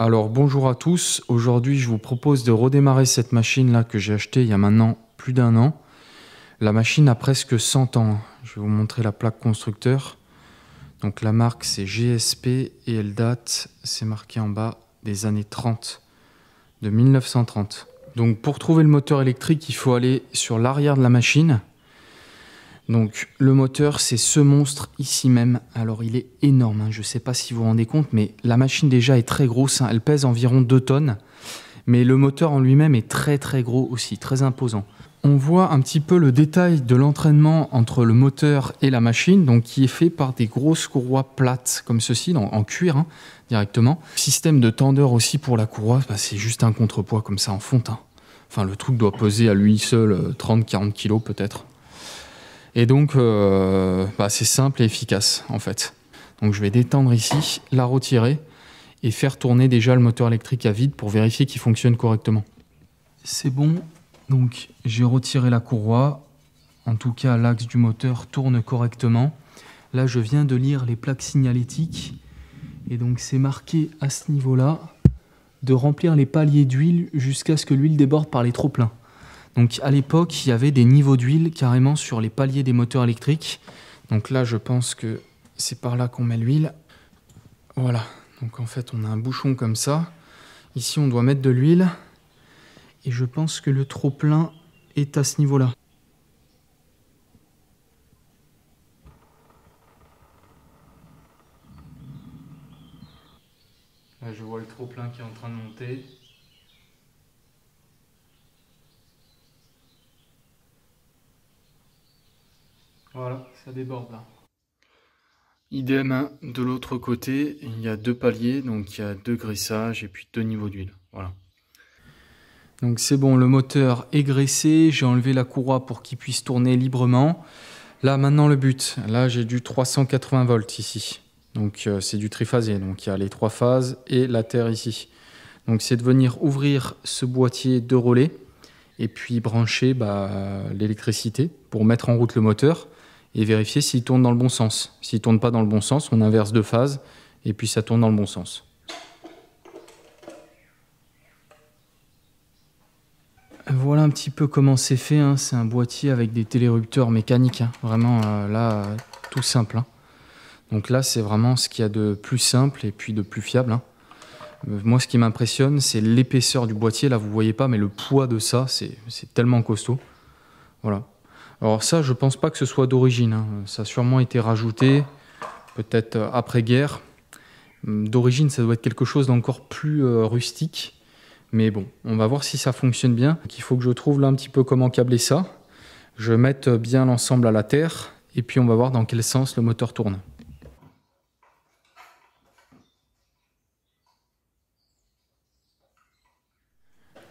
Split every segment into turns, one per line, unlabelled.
Alors bonjour à tous, aujourd'hui je vous propose de redémarrer cette machine là que j'ai achetée il y a maintenant plus d'un an. La machine a presque 100 ans, je vais vous montrer la plaque constructeur. Donc la marque c'est GSP et elle date, c'est marqué en bas, des années 30, de 1930. Donc pour trouver le moteur électrique il faut aller sur l'arrière de la machine. Donc le moteur c'est ce monstre ici même, alors il est énorme, hein. Je ne sais pas si vous vous rendez compte mais la machine déjà est très grosse, hein. Elle pèse environ 2 tonnes, mais le moteur en lui-même est très gros aussi, très imposant. On voit un petit peu le détail de l'entraînement entre le moteur et la machine, donc qui est fait par des grosses courroies plates comme ceci, en cuir hein, directement. Système de tendeur aussi pour la courroie, c'est juste un contrepoids comme ça en fonte, hein. Enfin le truc doit peser à lui seul 30-40 kg peut-être. Et donc, c'est simple et efficace en fait. Donc je vais détendre ici, la retirer et faire tourner déjà le moteur électrique à vide pour vérifier qu'il fonctionne correctement. C'est bon, donc j'ai retiré la courroie. En tout cas, l'axe du moteur tourne correctement. Là, je viens de lire les plaques signalétiques. Et donc c'est marqué à ce niveau-là de remplir les paliers d'huile jusqu'à ce que l'huile déborde par les trop-pleins. Donc à l'époque, il y avait des niveaux d'huile carrément sur les paliers des moteurs électriques. Donc là, je pense que c'est par là qu'on met l'huile. Voilà, donc en fait, on a un bouchon comme ça. Ici, on doit mettre de l'huile. Et je pense que le trop-plein est à ce niveau-là. Là, je vois le trop-plein qui est en train de monter. Voilà, ça déborde là. Idem de l'autre côté, il y a 2 paliers, donc il y a 2 graissages et puis 2 niveaux d'huile. Voilà. Donc c'est bon, le moteur est graissé, j'ai enlevé la courroie pour qu'il puisse tourner librement. Là maintenant le but, là j'ai du 380 volts ici. Donc c'est du triphasé, donc il y a les 3 phases et la terre ici. Donc c'est de venir ouvrir ce boîtier de relais et puis brancher l'électricité pour mettre en route le moteur et vérifier s'il tourne dans le bon sens. S'il ne tourne pas dans le bon sens, on inverse 2 phases et puis ça tourne dans le bon sens. Voilà un petit peu comment c'est fait, hein. C'est un boîtier avec des télérupteurs mécaniques, hein. Vraiment tout simple, hein. Donc là c'est vraiment ce qu'il y a de plus simple et puis de plus fiable, hein. Moi ce qui m'impressionne c'est l'épaisseur du boîtier, là vous voyez pas mais le poids de ça c'est tellement costaud. Voilà. Alors ça je pense pas que ce soit d'origine, hein. Ça a sûrement été rajouté peut-être après-guerre. D'origine ça doit être quelque chose d'encore plus rustique. Mais bon, on va voir si ça fonctionne bien. Donc, il faut que je trouve là un petit peu comment câbler ça. Je mette bien l'ensemble à la terre et puis on va voir dans quel sens le moteur tourne.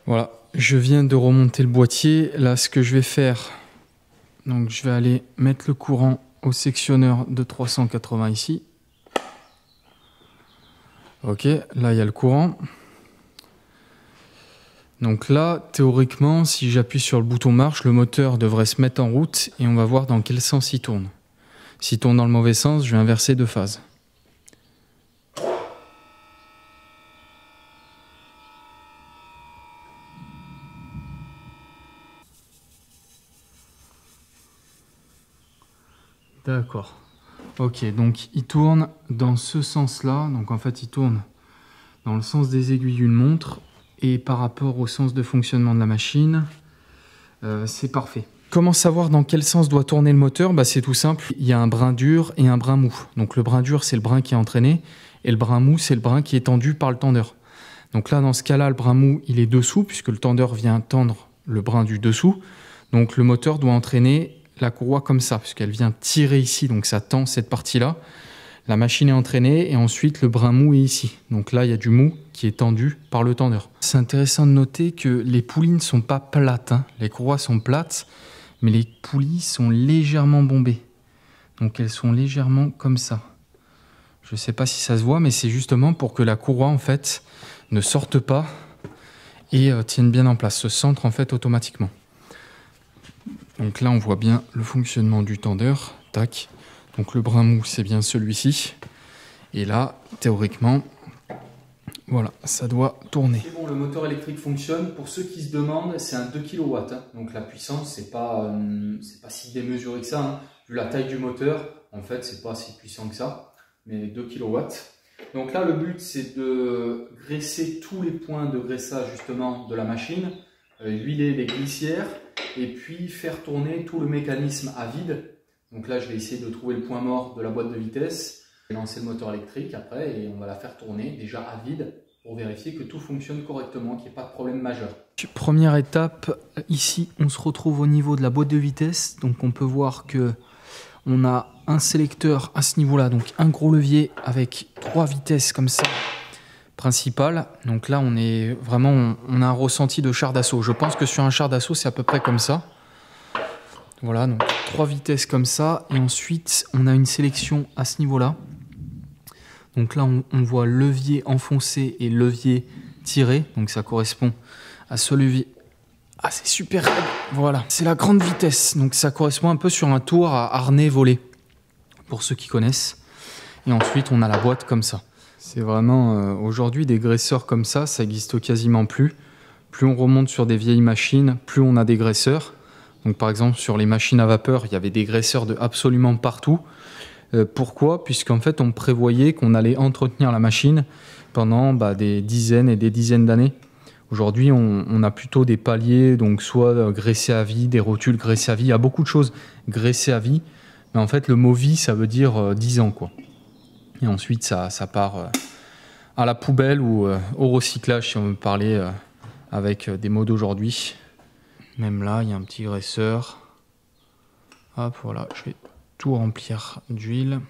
Voilà, je viens de remonter le boîtier. Là, ce que je vais faire, donc je vais aller mettre le courant au sectionneur de 380 ici. Ok, là il y a le courant. Donc là, théoriquement, si j'appuie sur le bouton marche, le moteur devrait se mettre en route et on va voir dans quel sens il tourne. S'il tourne dans le mauvais sens, je vais inverser 2 phases. D'accord. Ok, donc il tourne dans ce sens-là. Donc en fait, il tourne dans le sens des aiguilles d'une montre. Et par rapport au sens de fonctionnement de la machine, c'est parfait. Comment savoir dans quel sens doit tourner le moteur? C'est tout simple, il y a un brin dur et un brin mou. Donc le brin dur c'est le brin qui est entraîné et le brin mou c'est le brin qui est tendu par le tendeur. Donc là dans ce cas là le brin mou il est dessous puisque le tendeur vient tendre le brin du dessous. Donc le moteur doit entraîner la courroie comme ça puisqu'elle vient tirer ici, donc ça tend cette partie là. La machine est entraînée et ensuite le brin mou est ici. Donc là, il y a du mou qui est tendu par le tendeur. C'est intéressant de noter que les poulies ne sont pas plates, hein. Les courroies sont plates, mais les poulies sont légèrement bombées. Donc elles sont légèrement comme ça. Je ne sais pas si ça se voit, mais c'est justement pour que la courroie en fait ne sorte pas et tienne bien en place, se centre en fait automatiquement. Donc là, on voit bien le fonctionnement du tendeur. Tac. Donc le brin mou, c'est bien celui-ci. Et là, théoriquement, Voilà, ça doit tourner.
C'est bon, le moteur électrique fonctionne. Pour ceux qui se demandent, c'est un 2 kW. Hein. Donc la puissance, c'est pas si démesuré que ça. Hein. Vu la taille du moteur, en fait, c'est pas si puissant que ça. Mais 2 kW. Donc là, le but, c'est de graisser tous les points de graissage justement de la machine, huiler les glissières et puis faire tourner tout le mécanisme à vide. Donc là, je vais essayer de trouver le point mort de la boîte de vitesse, lancer le moteur électrique après et on va la faire tourner déjà à vide pour vérifier que tout fonctionne correctement, qu'il n'y ait pas de problème majeur.
Première étape, ici, on se retrouve au niveau de la boîte de vitesse. Donc on peut voir que on a un sélecteur à ce niveau-là, donc un gros levier avec 3 vitesses comme ça, principales. Donc là, on est vraiment, on a un ressenti de char d'assaut. Je pense que sur un char d'assaut, c'est à peu près comme ça. Voilà, donc 3 vitesses comme ça. Et ensuite, on a une sélection à ce niveau-là. Donc là, on voit levier enfoncé et levier tiré. Donc ça correspond à ce levier. Ah, c'est super raide. Voilà, c'est la grande vitesse. Donc ça correspond un peu sur un tour à harnais volé, pour ceux qui connaissent. Et ensuite, on a la boîte comme ça. C'est vraiment, aujourd'hui, des graisseurs comme ça n'existe quasiment plus. Plus on remonte sur des vieilles machines, plus on a des graisseurs. Donc par exemple, sur les machines à vapeur, il y avait des graisseurs de absolument partout. Pourquoi? Puisqu'en fait, on prévoyait qu'on allait entretenir la machine pendant des dizaines et des dizaines d'années. Aujourd'hui, on a plutôt des paliers, donc soit graissés à vie, des rotules graissés à vie. Il y a beaucoup de choses graissées à vie. Mais en fait, le mot vie, ça veut dire 10 ans, quoi. Et ensuite, ça part à la poubelle ou au recyclage, si on veut parler avec des mots d'aujourd'hui. Même là, il y a un petit graisseur. Hop, voilà, je vais tout remplir d'huile.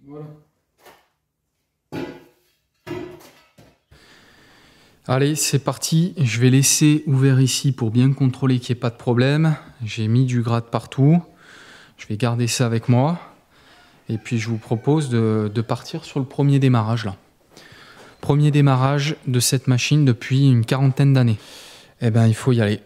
Voilà. Allez, c'est parti. Je vais laisser ouvert ici pour bien contrôler qu'il n'y ait pas de problème. J'ai mis du gratte partout. Je vais garder ça avec moi. Et puis, je vous propose de partir sur le premier démarrage là. Premier démarrage de cette machine depuis une quarantaine d'années. Eh bien, il faut y aller.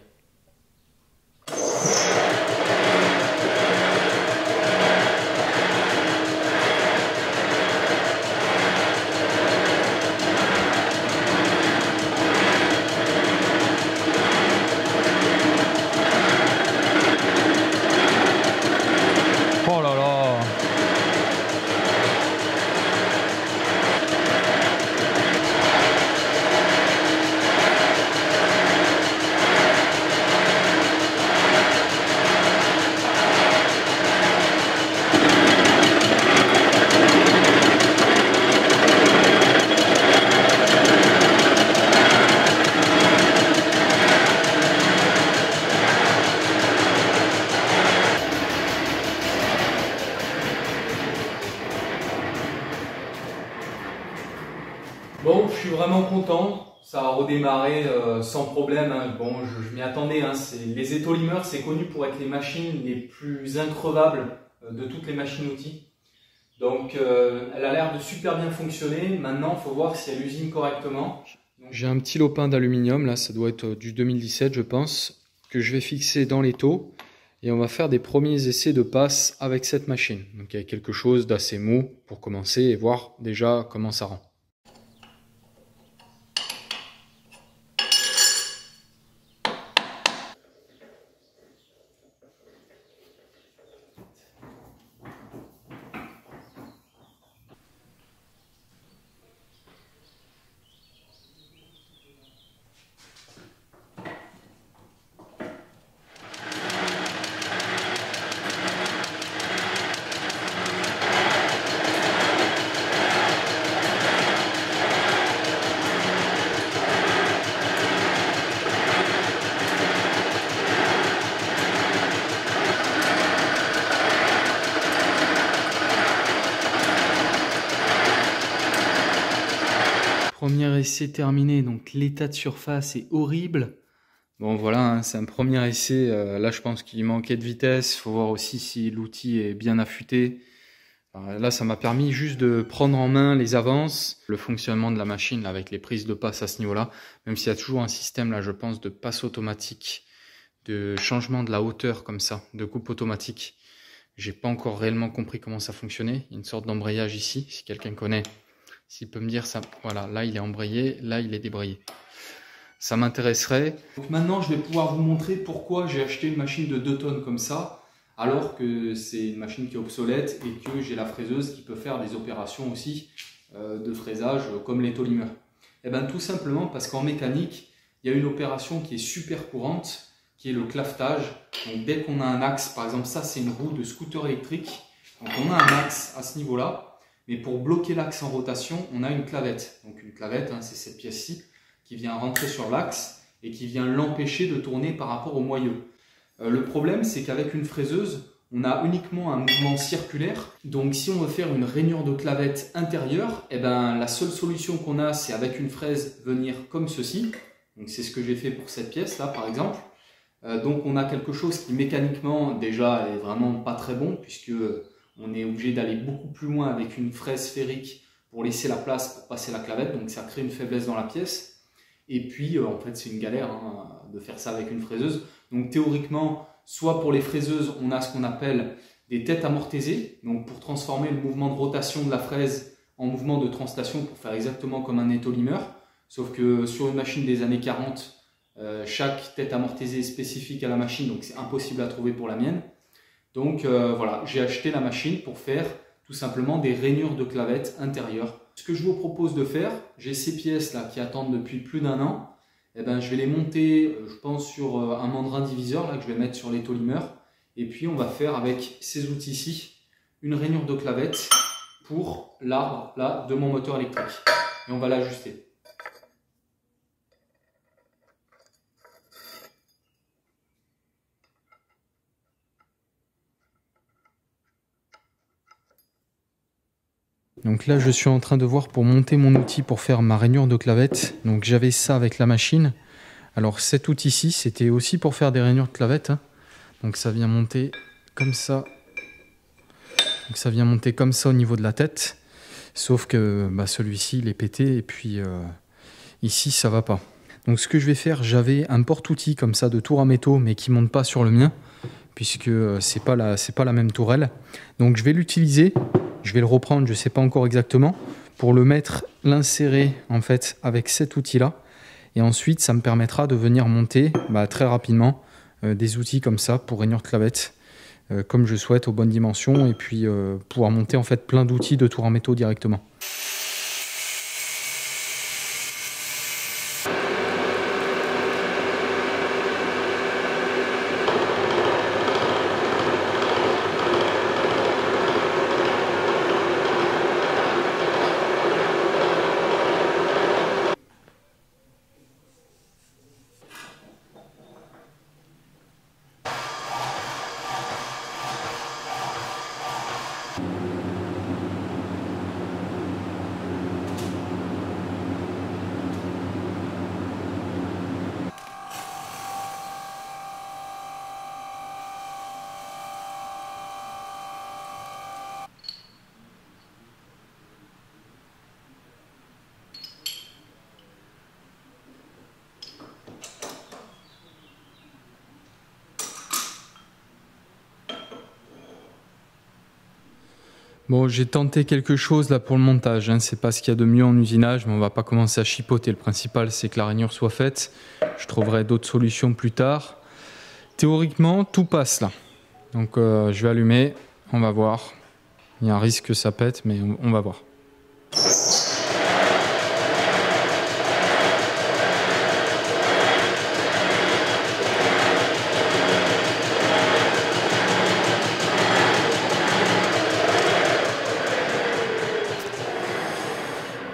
Oh là là!
Bon, je suis vraiment content. Ça a redémarré sans problème. Hein. Bon, je m'y attendais. Hein. Les étolimeurs, c'est connu pour être les machines les plus increvables de toutes les machines-outils. Donc, elle a l'air de super bien fonctionner. Maintenant, il faut voir si elle usine correctement.
J'ai un petit lopin d'aluminium, là, ça doit être du 2017, je pense, que je vais fixer dans l'étau. Et on va faire des premiers essais de passe avec cette machine. Donc, il y a quelque chose d'assez mou pour commencer et voir déjà comment ça rend. Premier essai terminé, donc l'état de surface est horrible. Bon voilà, hein, c'est un premier essai, là je pense qu'il manquait de vitesse, il faut voir aussi si l'outil est bien affûté. Là ça m'a permis juste de prendre en main les avances, le fonctionnement de la machine là, avec les prises de passe à ce niveau-là, même s'il y a toujours un système là je pense de passe automatique, de changement de la hauteur comme ça, de coupe automatique. J'ai pas encore réellement compris comment ça fonctionnait. Il y a une sorte d'embrayage ici, si quelqu'un connaît. S'il peut me dire ça, voilà, là il est embrayé, là il est débrayé. Ça m'intéresserait.
Donc maintenant, je vais pouvoir vous montrer pourquoi j'ai acheté une machine de 2 tonnes comme ça, alors que c'est une machine qui est obsolète et que j'ai la fraiseuse qui peut faire des opérations aussi de fraisage comme l'étau-limeur. Et bien tout simplement parce qu'en mécanique, il y a une opération qui est super courante, qui est le clavetage. Donc dès qu'on a un axe, par exemple ça c'est une roue de scooter électrique, donc on a un axe à ce niveau-là, mais pour bloquer l'axe en rotation, on a une clavette. Donc une clavette, hein, c'est cette pièce-ci qui vient rentrer sur l'axe et qui vient l'empêcher de tourner par rapport au moyeu. Le problème, c'est qu'avec une fraiseuse, on a uniquement un mouvement circulaire. Donc si on veut faire une rainure de clavette intérieure, eh ben, la seule solution qu'on a, c'est avec une fraise venir comme ceci. Donc c'est ce que j'ai fait pour cette pièce là par exemple. Donc on a quelque chose qui mécaniquement déjà est vraiment pas très bon, puisque on est obligé d'aller beaucoup plus loin avec une fraise sphérique pour laisser la place pour passer la clavette. Donc ça crée une faiblesse dans la pièce. Et puis, en fait, c'est une galère hein, de faire ça avec une fraiseuse. Donc, théoriquement, soit pour les fraiseuses, on a ce qu'on appelle des têtes amortisées. Donc, pour transformer le mouvement de rotation de la fraise en mouvement de translation pour faire exactement comme un étau-limeur. Sauf que sur une machine des années 40, chaque tête amortisée est spécifique à la machine. Donc, c'est impossible à trouver pour la mienne. Donc, voilà, j'ai acheté la machine pour faire tout simplement des rainures de clavettes intérieures. Ce que je vous propose de faire, j'ai ces pièces là qui attendent depuis plus d'1 an. Eh ben, je vais les monter, je pense, sur un mandrin diviseur là, que je vais mettre sur l'étau-limeur. Et puis on va faire avec ces outils-ci une rainure de clavette pour l'arbre là de mon moteur électrique. Et on va l'ajuster.
Donc là, je suis en train de voir pour monter mon outil pour faire ma rainure de clavette. Donc j'avais ça avec la machine. Alors cet outil-ci, c'était aussi pour faire des rainures de clavette. Hein. Donc ça vient monter comme ça. Donc ça vient monter comme ça au niveau de la tête. Sauf que bah, celui-ci, il est pété et puis ici, ça va pas. Donc ce que je vais faire, j'avais un porte-outil comme ça de tour à métaux, mais qui monte pas sur le mien, puisque c'est pas la même tourelle. Donc je vais l'utiliser. Je vais le reprendre, je ne sais pas encore exactement, pour le mettre, l'insérer en fait avec cet outil-là. Et ensuite, ça me permettra de venir monter très rapidement des outils comme ça pour rainure de clavette, comme je souhaite, aux bonnes dimensions, et puis pouvoir monter en fait plein d'outils de tour en métaux directement. Bon, j'ai tenté quelque chose là pour le montage, hein. C'est pas ce qu'il y a de mieux en usinage, mais on va pas commencer à chipoter. Le principal, c'est que la rainure soit faite. Je trouverai d'autres solutions plus tard. Théoriquement, tout passe là. Donc je vais allumer, on va voir. Il y a un risque que ça pète, mais on va voir.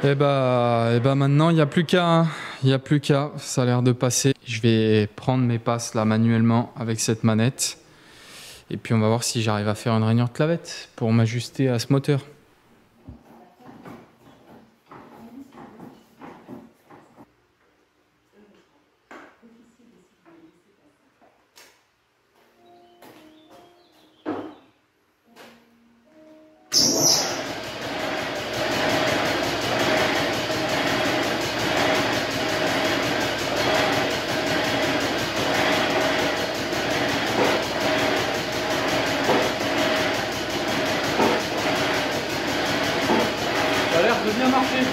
Et bah maintenant, il n'y a plus qu'à. Hein. Il n'y a plus qu'à. Ça a l'air de passer. Je vais prendre mes passes là manuellement avec cette manette. Et puis on va voir si j'arrive à faire une rainure de clavette pour m'ajuster à ce moteur.
veut bien marcher.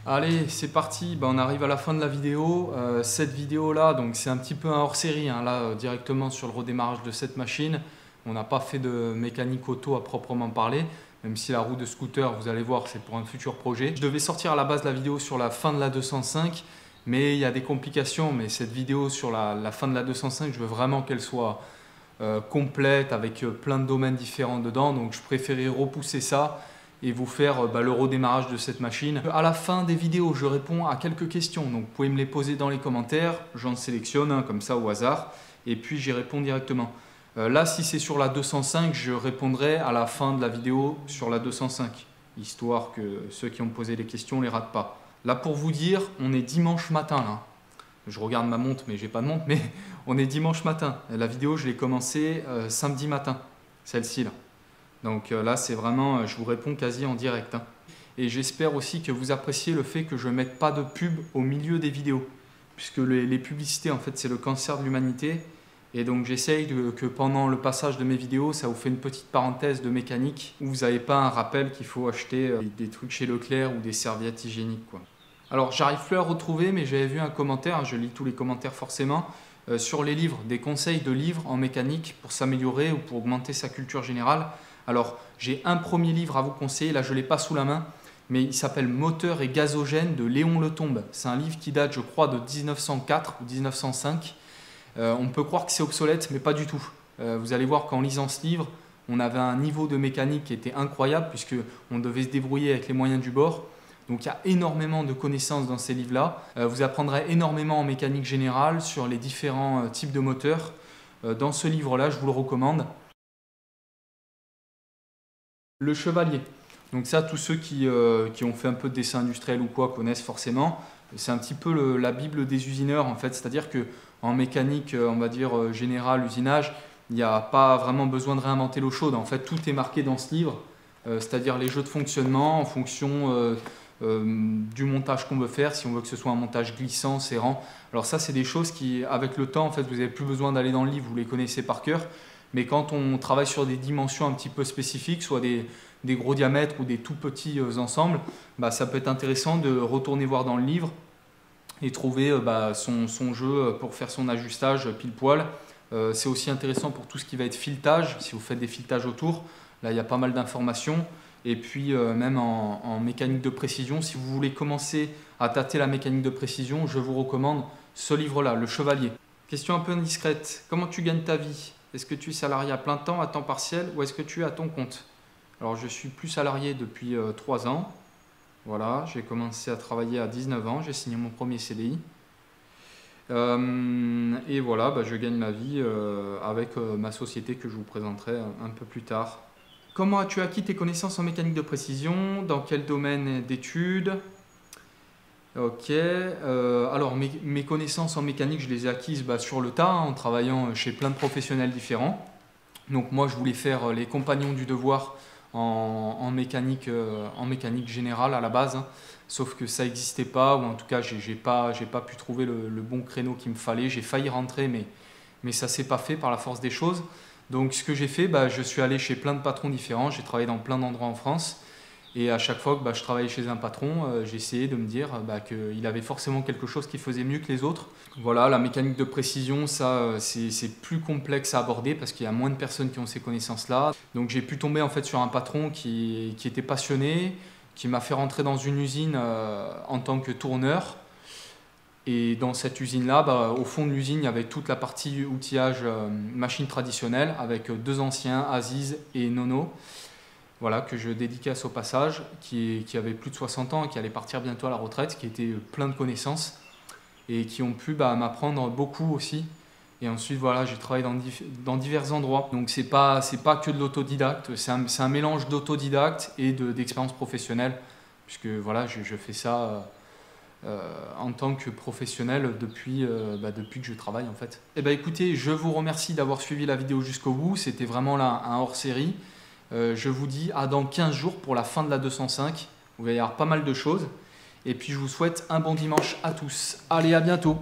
Allez, c'est parti, on arrive à la fin de la vidéo. Cette vidéo-là, donc c'est un petit peu un hors-série, hein, là, directement sur le redémarrage de cette machine. On n'a pas fait de mécanique auto à proprement parler, même si la roue de scooter, vous allez voir, c'est pour un futur projet. Je devais sortir à la base la vidéo sur la fin de la 205, mais il y a des complications. Mais cette vidéo sur la fin de la 205, je veux vraiment qu'elle soit complète, avec plein de domaines différents dedans. Donc je préférais repousser ça et vous faire le redémarrage de cette machine. À la fin des vidéos, je réponds à quelques questions, donc vous pouvez me les poser dans les commentaires, j'en sélectionne comme ça au hasard, et puis j'y réponds directement. Là, si c'est sur la 205, je répondrai à la fin de la vidéo sur la 205, histoire que ceux qui ont posé les questions ne les ratent pas. Là, pour vous dire, on est dimanche matin là. Je regarde ma montre, mais j'ai pas de montre, mais on est dimanche matin. La vidéo, je l'ai commencée samedi matin, celle-ci là. Donc là, c'est vraiment, je vous réponds quasi en direct. Hein. Et j'espère aussi que vous appréciez le fait que je ne mette pas de pub au milieu des vidéos. Puisque les publicités, en fait, c'est le cancer de l'humanité. Et donc j'essaye que pendant le passage de mes vidéos, ça vous fait une petite parenthèse de mécanique où vous n'avez pas un rappel qu'il faut acheter des trucs chez Leclerc ou des serviettes hygiéniques, quoi. Alors, j'arrive plus à retrouver, mais j'avais vu un commentaire, je lis tous les commentaires forcément, sur les livres, des conseils de livres en mécanique pour s'améliorer ou pour augmenter sa culture générale. Alors, j'ai un premier livre à vous conseiller, là je ne l'ai pas sous la main, mais il s'appelle Moteur et gazogène de Léon Letombe. C'est un livre qui date, je crois, de 1904 ou 1905. On peut croire que c'est obsolète, mais pas du tout. Vous allez voir qu'en lisant ce livre, on avait un niveau de mécanique qui était incroyable, puisqu'on devait se débrouiller avec les moyens du bord. Donc il y a énormément de connaissances dans ces livres-là. Vous apprendrez énormément en mécanique générale sur les différents types de moteurs. Dans ce livre-là, je vous le recommande. Le chevalier. Donc ça, tous ceux qui ont fait un peu de dessin industriel ou quoi connaissent forcément. C'est un petit peu la bible des usineurs en fait. C'est-à-dire qu'en mécanique, on va dire générale, usinage, il n'y a pas vraiment besoin de réinventer l'eau chaude. En fait, tout est marqué dans ce livre. C'est-à-dire les jeux de fonctionnement en fonction du montage qu'on veut faire, si on veut que ce soit un montage glissant, serrant. Alors ça, c'est des choses qui, avec le temps, en fait, vous n'avez plus besoin d'aller dans le livre, vous les connaissez par cœur. Mais quand on travaille sur des dimensions un petit peu spécifiques, soit des gros diamètres ou des tout petits ensembles, ça peut être intéressant de retourner voir dans le livre et trouver son jeu pour faire son ajustage pile poil. C'est aussi intéressant pour tout ce qui va être filetage, si vous faites des filetages autour. Là, il y a pas mal d'informations. Et puis même en mécanique de précision, si vous voulez commencer à tâter la mécanique de précision, je vous recommande ce livre-là, Le Chevalier. Question un peu indiscrète, comment tu gagnes ta vie ? Est-ce que tu es salarié à plein temps, à temps partiel, ou est-ce que tu es à ton compte? Alors je suis plus salarié depuis 3 ans. Voilà, j'ai commencé à travailler à 19 ans, j'ai signé mon premier CDI. Et voilà, je gagne ma vie avec ma société que je vous présenterai un peu plus tard. Comment as-tu acquis tes connaissances en mécanique de précision? Dans quel domaine d'études? Ok, alors mes connaissances en mécanique, je les ai acquises sur le tas, en travaillant chez plein de professionnels différents. Donc moi, je voulais faire les compagnons du devoir en mécanique générale à la base, hein. Sauf que ça n'existait pas, ou en tout cas, j'ai pas pu trouver le bon créneau qu'il me fallait. J'ai failli rentrer, mais ça ne s'est pas fait par la force des choses. Donc ce que j'ai fait, je suis allé chez plein de patrons différents, j'ai travaillé dans plein d'endroits en France. Et à chaque fois que je travaillais chez un patron, j'essayais de me dire qu'il avait forcément quelque chose qui faisait mieux que les autres. Voilà, la mécanique de précision, ça c'est plus complexe à aborder parce qu'il y a moins de personnes qui ont ces connaissances-là. Donc j'ai pu tomber en fait sur un patron qui était passionné, qui m'a fait rentrer dans une usine en tant que tourneur. Et dans cette usine-là, au fond de l'usine, il y avait toute la partie outillage machine traditionnelle avec 2 anciens, Aziz et Nono. Voilà, que je dédicace au passage, qui avait plus de 60 ans et qui allait partir bientôt à la retraite, qui était plein de connaissances. et qui ont pu m'apprendre beaucoup aussi. Et ensuite, voilà, j'ai travaillé dans divers endroits. Donc, c'est pas que de l'autodidacte, c'est un mélange d'autodidacte et d'expérience professionnelle, puisque voilà, je fais ça en tant que professionnel depuis que je travaille en fait. Et écoutez, je vous remercie d'avoir suivi la vidéo jusqu'au bout. C'était vraiment là un hors-série. Je vous dis à dans 15 jours pour la fin de la 205. Vous allez y avoir pas mal de choses. Et puis, je vous souhaite un bon dimanche à tous. Allez, à bientôt!